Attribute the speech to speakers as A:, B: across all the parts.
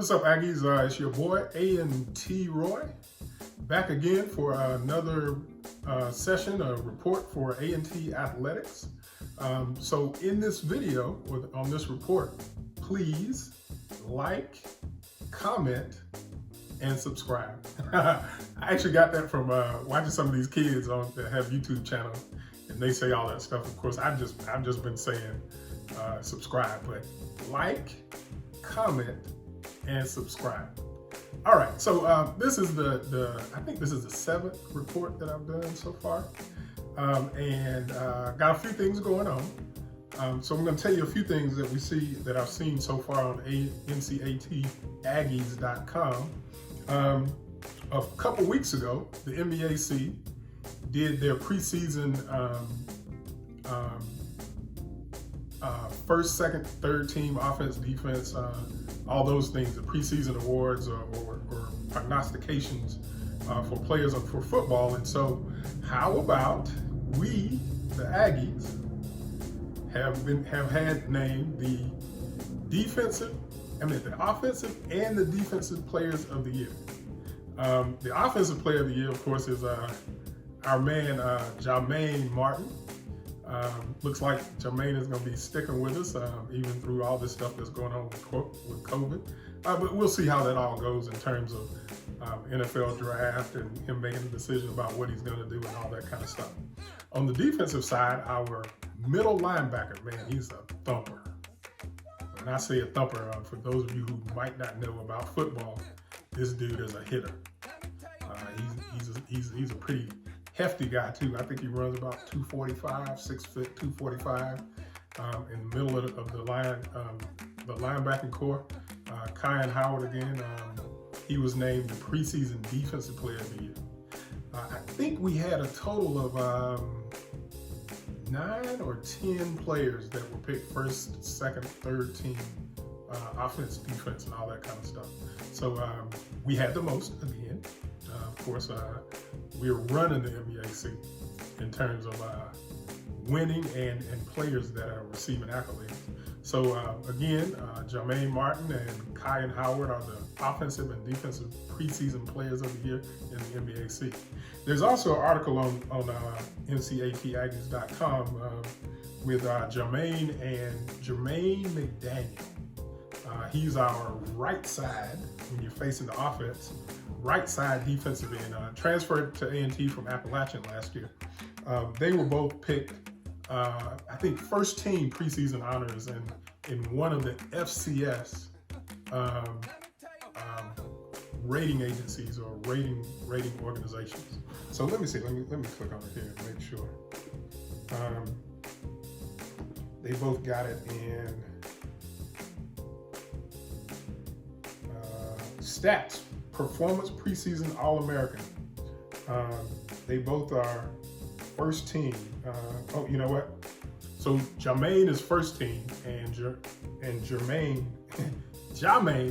A: What's up, Aggies? It's your boy, A&T-roy, back again for another session, a report for A&T Athletics. So in this video, or on this report, please like, comment, and subscribe. I actually got that from watching some of these kids that have YouTube channels, and they say all that stuff. Of course, I've just been saying subscribe, but like, comment, and subscribe. All right, so this is I think this is the 7th report that I've done so far, and got a few things going on. So I'm going to tell you a few things that I've seen so far on NCATaggies.com. A couple weeks ago, the NBAC did their preseason first, second, third team, offense, defense, all those things, the preseason awards or prognostications for players for football. And so how about we, the Aggies, have had named the offensive and the defensive players of the year. The offensive player of the year, of course, is our man, Jermaine Martin. Looks like Jermaine is going to be sticking with us even through all this stuff that's going on with COVID. But we'll see how that all goes in terms of NFL draft and him making a decision about what he's going to do and all that kind of stuff. On the defensive side, our middle linebacker, man, he's a thumper. When I say a thumper, for those of you who might not know about football, this dude is a hitter. He's a pretty hefty guy too. I think he runs about 245, 6 foot, 245 in the middle of the line, the linebacking core. Kyan Howard again, he was named the preseason defensive player of the year. I think we had a total of 9 or 10 players that were picked first, second, third team, offense, defense, and all that kind of stuff. So we had the most again. Of course, we're running the NBAC in terms of winning and players that are receiving accolades. So again, Jermaine Martin and Kyan Howard are the offensive and defensive preseason players of the year in the NBAC. There's also an article on NCATaggies.com with Jermaine McDaniel. He's our right side when you're facing the offense. Right side defensive end, transferred to A&T from Appalachian last year. They were both picked, I think, first team preseason honors in one of the FCS rating agencies or rating organizations. So let me see. Let me click on it here and make sure. They both got it in stats. Performance preseason All-American. They both are first team. Oh, you know what? So Jermaine is first team, and Jermaine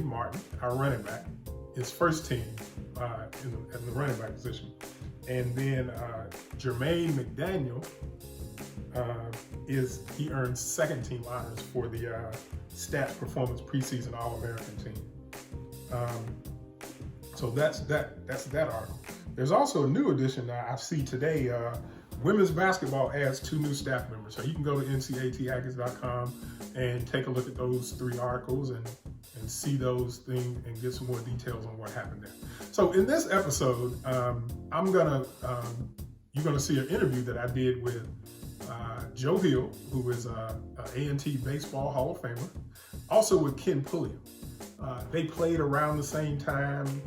A: Martin, our running back, is first team in the running back position. And then Jermaine McDaniel he earns second team honors for the stats performance preseason All-American team. So that's that article. There's also a new addition I see today. Women's basketball adds 2 new staff members. So you can go to NCATaggies.com and take a look at those 3 articles and see those things and get some more details on what happened there. So in this episode, you're gonna see an interview that I did with Joe Hill, who is a A&T baseball Hall of Famer, also with Ken Pulliam. They played around the same time,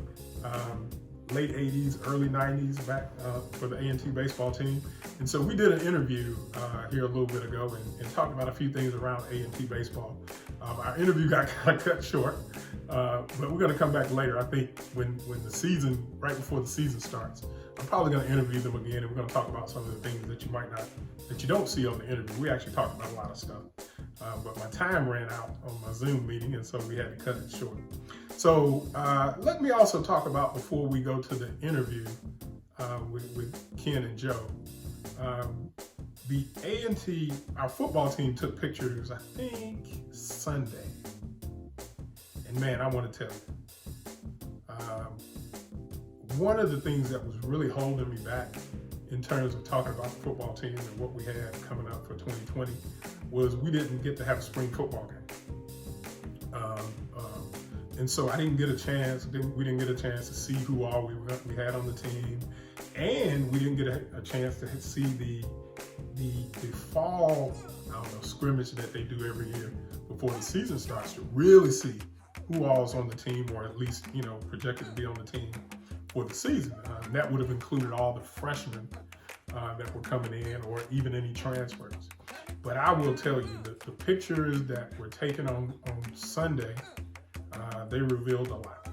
A: late 80s, early 90s, back for the A&T baseball team. And so we did an interview here a little bit ago and talked about a few things around A&T baseball. Our interview got kind of cut short, but we're going to come back later. I think when the season, right before the season starts, I'm probably going to interview them again, and we're going to talk about some of the things that you don't see on the interview. We actually talked about a lot of stuff. But my time ran out on my Zoom meeting, and so we had to cut it short. So let me also talk about, before we go to the interview with Ken and Joe, the A&T, our football team took pictures, I think, Sunday. And man, I want to tell you, one of the things that was really holding me back in terms of talking about the football team and what we had coming up for 2020 was we didn't get to have a spring football game. And so I didn't get a chance, we didn't get a chance to see who all we had on the team. And we didn't get a chance to see the fall, scrimmage that they do every year before the season starts to really see who all's on the team, or at least, projected to be on the team for the season. That would have included all the freshmen that were coming in, or even any transfers. But I will tell you that the pictures that were taken on Sunday, they revealed a lot.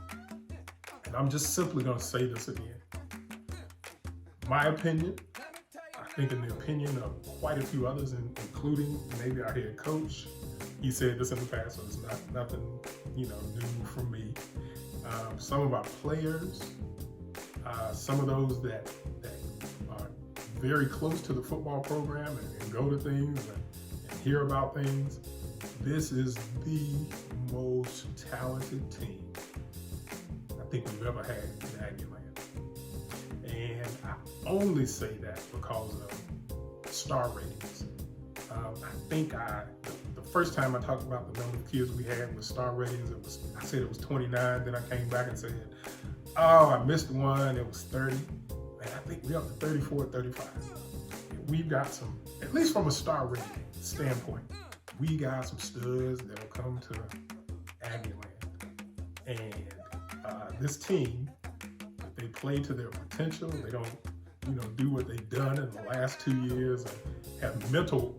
A: And I'm just simply going to say this again. My opinion, I think in the opinion of quite a few others, including maybe our head coach, he said this in the past, so it's nothing, new from me. Some of our players, some of those that are very close to the football program and go to things and hear about things, this is the most talented team I think we've ever had in Aggieland. And I only say that because of star ratings. I think the first time I talked about the number of kids we had with star ratings, I said it was 29. Then I came back and said, oh, I missed one. It was 30. And I think we're up to 34, 35. We've got some, at least from a star rating standpoint, we got some studs that'll come to Aggieland. And this team, if they play to their potential, they don't, do what they've done in the last 2 years and have mental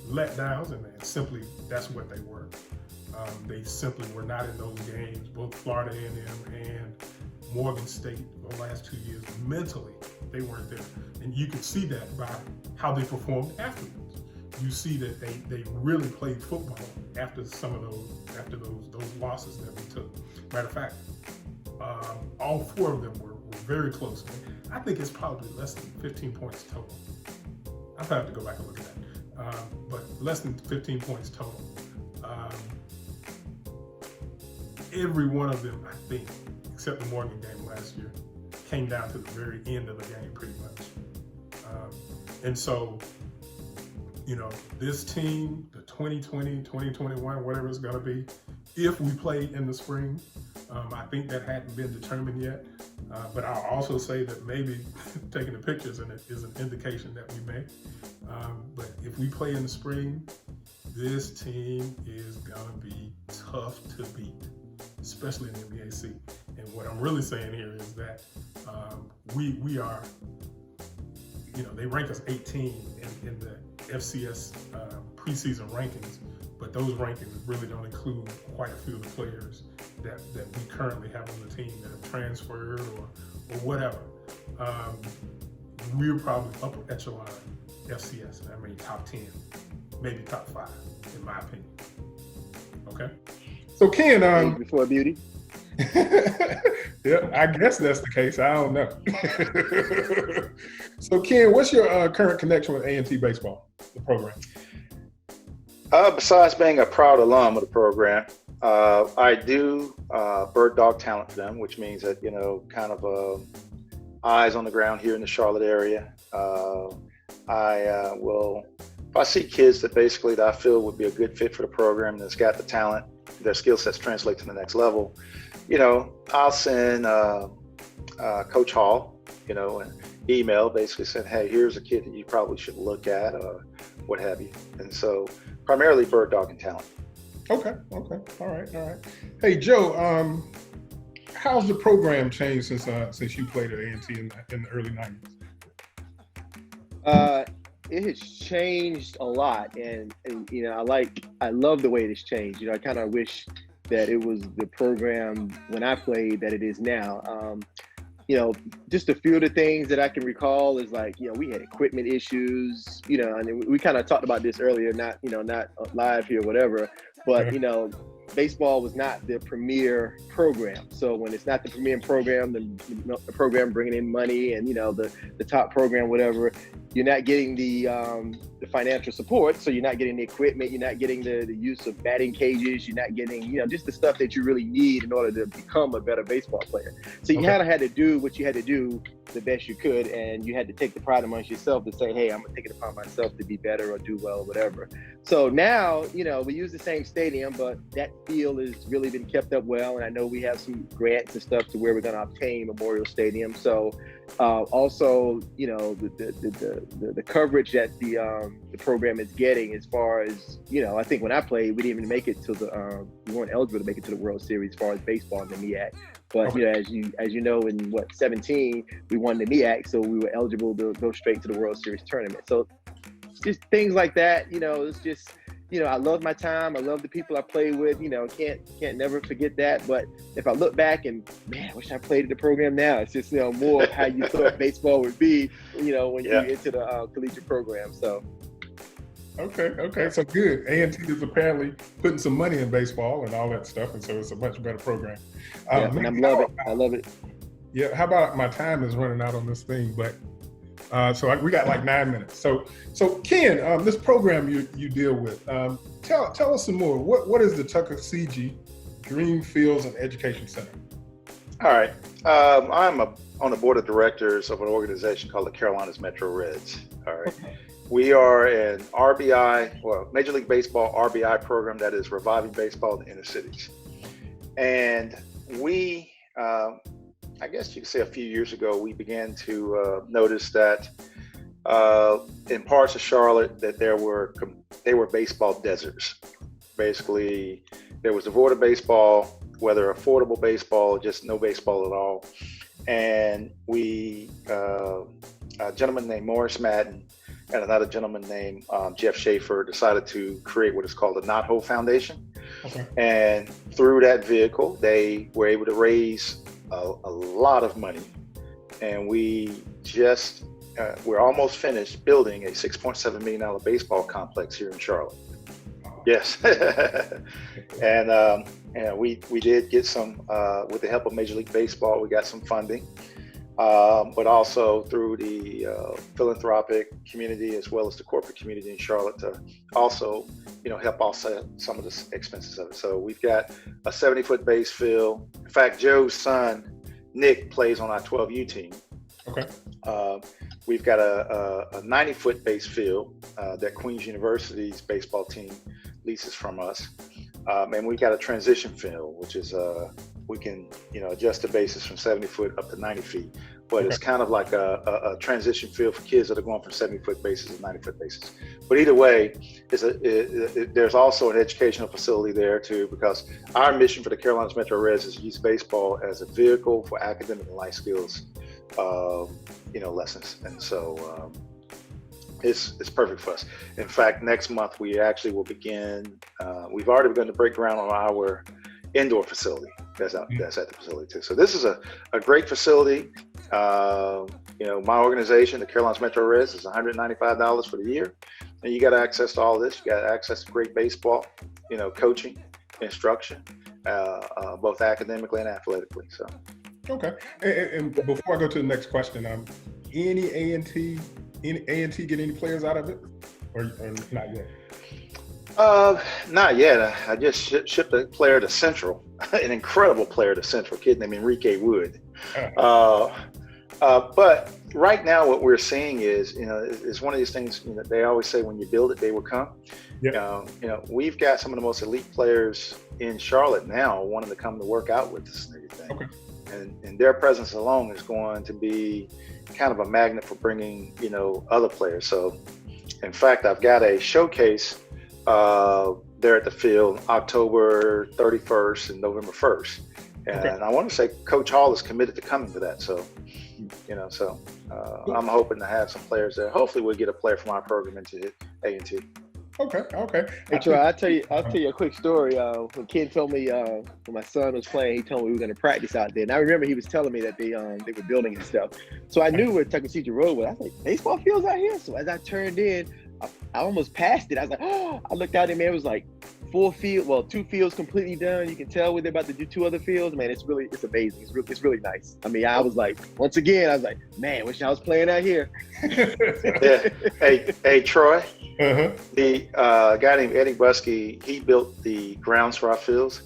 A: letdowns, and simply that's what they were. They simply were not in those games. Both Florida A&M and Morgan State the last 2 years, mentally they weren't there, and you could see that by how they performed afterwards. You see that they really played football after those losses that we took. Matter of fact, all four of them were very close. I think it's probably less than 15 points total. I'll have to go back and look at that. But less than 15 points total. Every one of them, I think, except the Morgan game last year, came down to the very end of the game pretty much. And so, this team, the 2020, 2021, whatever it's going to be, if we play in the spring, I think that hadn't been determined yet. But I'll also say that maybe taking the pictures in it is an indication that we may. But if we play in the spring, this team is going to be tough to beat, especially in the NBAC. And what I'm really saying here is that we are, they rank us 18 in the FCS preseason rankings, but those rankings really don't include quite a few of the players that we currently have on the team that have transferred or whatever. We're probably upper echelon FCS. I mean, top 10, maybe top 5, in my opinion. Okay. So Ken,
B: before beauty.
A: Yeah, I guess that's the case. I don't know. So Ken, what's your current connection with A&T baseball, the program?
B: Besides being a proud alum of the program, I do bird dog talent for them, which means that, kind of eyes on the ground here in the Charlotte area. I will, if I see kids that I feel would be a good fit for the program, that's got the talent, their skill sets translate to the next level, I'll send Coach Hall, an email basically saying, hey, here's a kid that you probably should look at, or what have you. And so primarily bird dog and talent.
A: Okay. All right. Hey, Joe, how's the program changed since you played at A&T in the early 90s?
C: It has changed a lot, and I love the way it has changed. I kind of wish that it was the program when I played that it is now. Just a few of the things that I can recall is we had equipment issues, and we kind of talked about this earlier, not live here, whatever, but, baseball was not the premier program. So when it's not the premier program, the program bringing in money and, the top program, whatever, you're not getting the financial support, so you're not getting the equipment, you're not getting the use of batting cages, you're not getting, you know, just the stuff that you really need in order to become a better baseball player. So you kind of had to do what you had to do the best you could, and you had to take the pride amongst yourself to say, hey, I'm gonna take it upon myself to be better or do well or whatever. So now, you know, we use the same stadium, but that field has really been kept up well, and I know we have some grants and stuff to where we're gonna obtain Memorial Stadium. So also, you know, the coverage that the program is getting, as far as, you know, I think when I played, we didn't even make it to we weren't eligible to make it to the World Series as far as baseball in the MEAC. But you know, as you know, in 17, we won the MEAC, so we were eligible to go straight to the World Series tournament. So just things like that, you know, it's just, you know, I love my time. I love the people I play with. You know, can't never forget that. But if I look back and, man, I wish I played in the program now. It's just, you know, more of how you thought baseball would be, you know, when you get into the collegiate program. So.
A: Okay. So good. A&T is apparently putting some money in baseball and all that stuff, and so it's a much better program.
C: And I love it.
A: Yeah. How about, my time is running out on this thing, but we got like 9 minutes. So Ken, this program you deal with, tell us some more. What is the Tuckasegee Dream Fields and Education Center?
B: All right. I'm on the board of directors of an organization called the Carolinas Metro Reds. All right. We are an RBI, well, Major League Baseball RBI program that is reviving baseball in the inner cities. And we, I guess you could say a few years ago, we began to notice that in parts of Charlotte that they were baseball deserts. Basically, there was devoid of baseball, whether affordable baseball or just no baseball at all. And we, a gentleman named Morris Madden and another gentleman named Jeff Schaefer decided to create what is called the Not Ho Foundation. Okay. And through that vehicle, they were able to raise a lot of money. And we just, we're almost finished building a $6.7 million baseball complex here in Charlotte. Yes. And we did get some, with the help of Major League Baseball, we got some funding. But also through the philanthropic community as well as the corporate community in Charlotte to also, you know, help offset some of the expenses of it. So we've got a 70-foot base field. In fact, Joe's son, Nick, plays on our 12U team. Okay. We've got a 90-foot base field that Queens University's baseball team leases from us. And we've got a transition field, which is we can, you know, adjust the bases from 70 foot up to 90 feet. But it's kind of like a transition field for kids that are going from 70-foot bases to 90-foot bases. But either way, there's also an educational facility there too, because our mission for the Carolinas Metro Reds is to use baseball as a vehicle for academic and life skills, you know, lessons. And so it's perfect for us. In fact, next month we actually will begin. We've already begun to break ground on our indoor facility. That's at the facility too. So this is a great facility. You know, my organization, the Carolinas Metro Reds, is $195 for the year, and you got access to all this. You got access to great baseball, you know, coaching, instruction, both academically and athletically. So. Okay.
A: And before I go to the next question, any A&T get any players out of it, or not yet?
B: Not yet. I just shipped a player to Central, an incredible player to Central, a kid named Enrique Wood. But right now what we're seeing is, you know, it's one of these things, you know, they always say when you build it, they will come. Yep. You know, we've got some of the most elite players in Charlotte now wanting to come to work out with us and everything. Okay. And their presence alone is going to be kind of a magnet for bringing, you know, other players. So in fact, I've got a showcase there at the field October 31st and November 1st. And I want to say Coach Hall is committed to coming to that. So, you know, I'm hoping to have some players there. Hopefully we'll get a player from our program into A&T.
A: Okay.
C: Hey, Troy, I'll tell you a quick story. When Ken told me when my son was playing, he told me we were going to practice out there. And I remember he was telling me that they were building and stuff. So I knew where Tuckasegee Road was. I was like, baseball fields out here? So as I turned in, I almost passed it. I was like, oh, I looked out and man, it was like full field, well, 2 fields completely done. You can tell when they're about to do 2 other fields. Man, it's amazing. It's really nice. I mean, I was like, once again, I was like, man, wish I was playing out here.
B: Yeah. Hey, Troy.
A: Uh-huh.
B: The guy named Eddie Buskey, he built the grounds for our fields.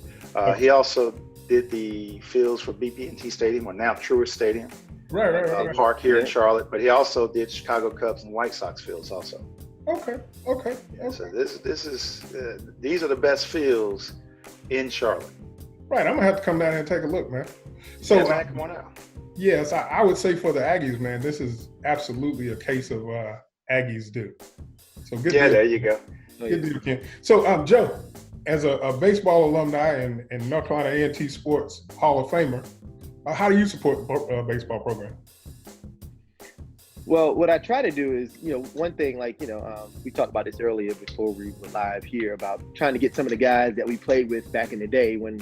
B: He also did the fields for BB&T Stadium, or now Truist Stadium.
A: Right.
B: Park here in Charlotte, but he also did Chicago Cubs and White Sox fields also.
A: Okay.
B: Yeah, so this is these are the best fields in Charlotte.
A: Right, I'm gonna have to come down here and take a look, man. So
B: yeah, man, come on out.
A: Yes, I would say for the Aggies, man, this is absolutely a case of Aggies do. So good.
B: Yeah,
A: deal.
B: there you go.
A: Good deal, Ken. So Joe, as a baseball alumni and North Carolina A&T Sports Hall of Famer, how do you support the baseball program?
C: Well, what I try to do is, one thing, like, we talked about this earlier before we were live here about trying to get some of the guys that we played with back in the day when,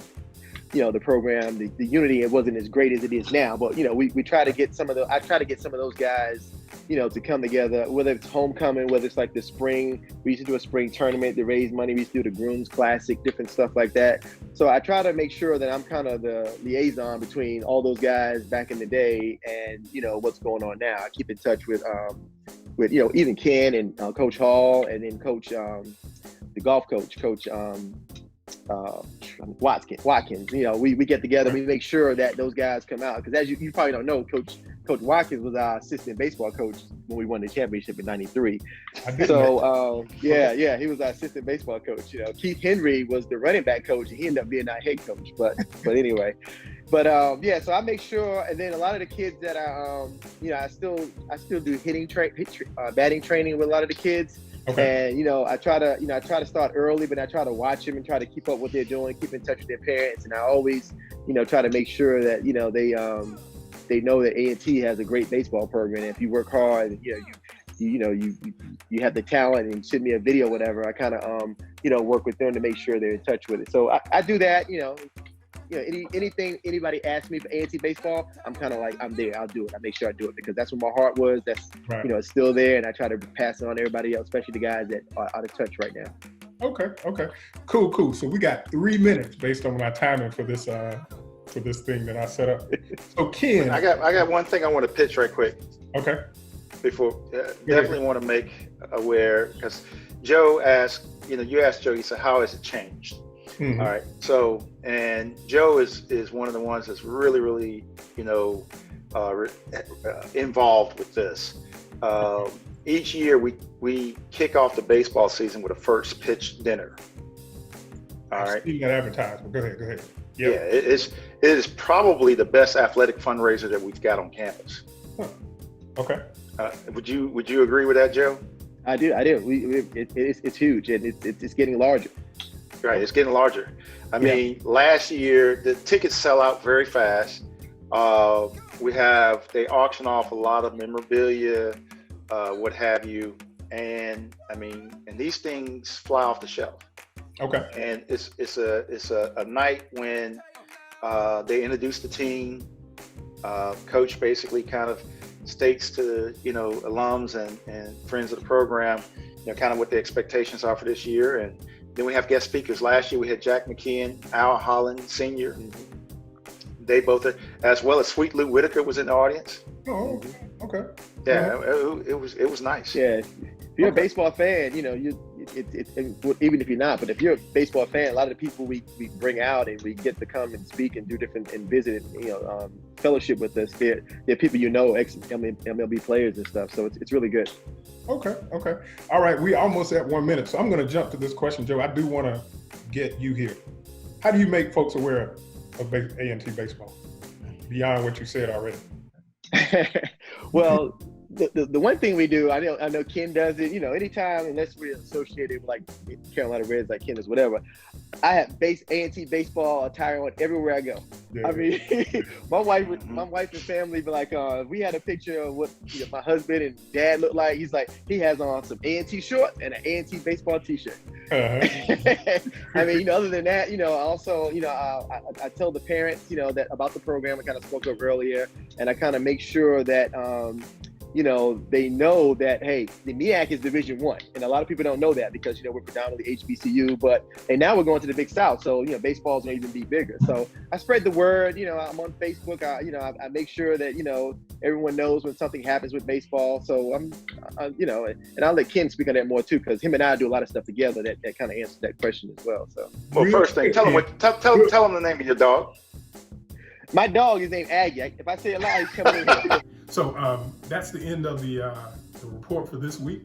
C: the program, the unity, it wasn't as great as it is now. But, we try to get I try to get some of those guys, to come together, whether it's homecoming, whether it's like the spring. We used to do a spring tournament to raise money. We used to do the Grooms Classic, different stuff like that. So I try to make sure that I'm kind of the liaison between all those guys back in the day and, what's going on now. I keep in touch with even Ken and Coach Hall, and then Coach, the golf coach, Coach Watkins. We get together, we make sure that those guys come out. Because as you probably don't know, Coach Watkins was our assistant baseball coach when we won the championship in '93. So he was our assistant baseball coach. Keith Henry was the running back coach, and he ended up being our head coach. But anyway, so I make sure, and then a lot of the kids that I still do batting training with a lot of the kids.
A: Okay.
C: And I try to start early, but I try to watch them and try to keep up what they're doing, keep in touch with their parents, and I always try to make sure that they know that A&T has a great baseball program. And if you work hard, you have the talent, and send me a video, whatever. I kind of work with them to make sure they're in touch with it. So I do that. Anything anybody asks me for A&T baseball, I'm kind of like, I'm there. I'll do it. I make sure I do it because that's where my heart was. That's
A: right.
C: It's still there, and I try to pass it on to everybody else, especially the guys that are out of touch right now.
A: Okay. Cool. So we got 3 minutes based on my timing for this thing that I set up. So Ken,
B: I got one thing I want to pitch right quick.
A: Okay.
B: Before, definitely want to make aware, because Joe asked, you asked Joe, you said, how has it changed?
A: Mm-hmm.
B: All right. So, and Joe is one of the ones that's really, involved with this. Each year we kick off the baseball season with a first pitch dinner. All right.
A: I've seen that advertisement. Go ahead. Yep.
B: Yeah, it is probably the best athletic fundraiser that we've got on campus.
A: Huh. Okay.
B: Would you agree with that, Joe?
C: I do. It's huge, and it's getting larger.
B: Right, it's getting larger. I mean, last year the tickets sell out very fast. They auction off a lot of memorabilia, what have you, and these things fly off the shelf.
A: Okay.
B: And it's a night when they introduce the team. Coach basically kind of states to alums and friends of the program, kind of what the expectations are for this year. And then we have guest speakers. Last year we had Jack McKeon, Al Holland Sr. They both, as well as Sweet Lou Whitaker was in the audience.
A: Oh, okay.
B: Yeah, it was nice.
C: Yeah, if you're a baseball fan, even if you're not, but if you're a baseball fan, a lot of the people we bring out and we get to come and speak and do different and visit, fellowship with us. They're people ex MLB players and stuff. So it's really good.
A: Okay. All right, we almost at 1 minute, so I'm going to jump to this question, Joe. I do want to get you here. How do you make folks aware of A&T baseball beyond what you said already?
C: Well, the one thing we do, I know Ken does it. Anytime, unless we're associated with like Carolina Reds, like Ken is, whatever. I have A&T baseball attire on everywhere I go. Yeah. I mean, my wife and family be like, we had a picture of what my husband and dad look like. He's like, he has on some A&T shorts and an A&T baseball T-shirt. Uh-huh. Other than that, also, I tell the parents, that about the program I kind of spoke of earlier, and I kind of make sure that, they know that, hey, the MEAC is Division One, and a lot of people don't know that because we're predominantly HBCU, and now we're going to the Big South, so baseball's going to even be bigger. So I spread the word. I'm on Facebook. I make sure that everyone knows when something happens with baseball. So and I'll let Ken speak on that more too, because him and I do a lot of stuff together that kind of answers that question as well. So,
B: well, first thing, tell him the name of your dog.
C: My dog is named Aggie. If I say it loud, he's coming in here.
A: So that's the end of the report for this week,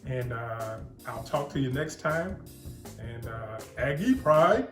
A: and I'll talk to you next time. And Aggie, pride.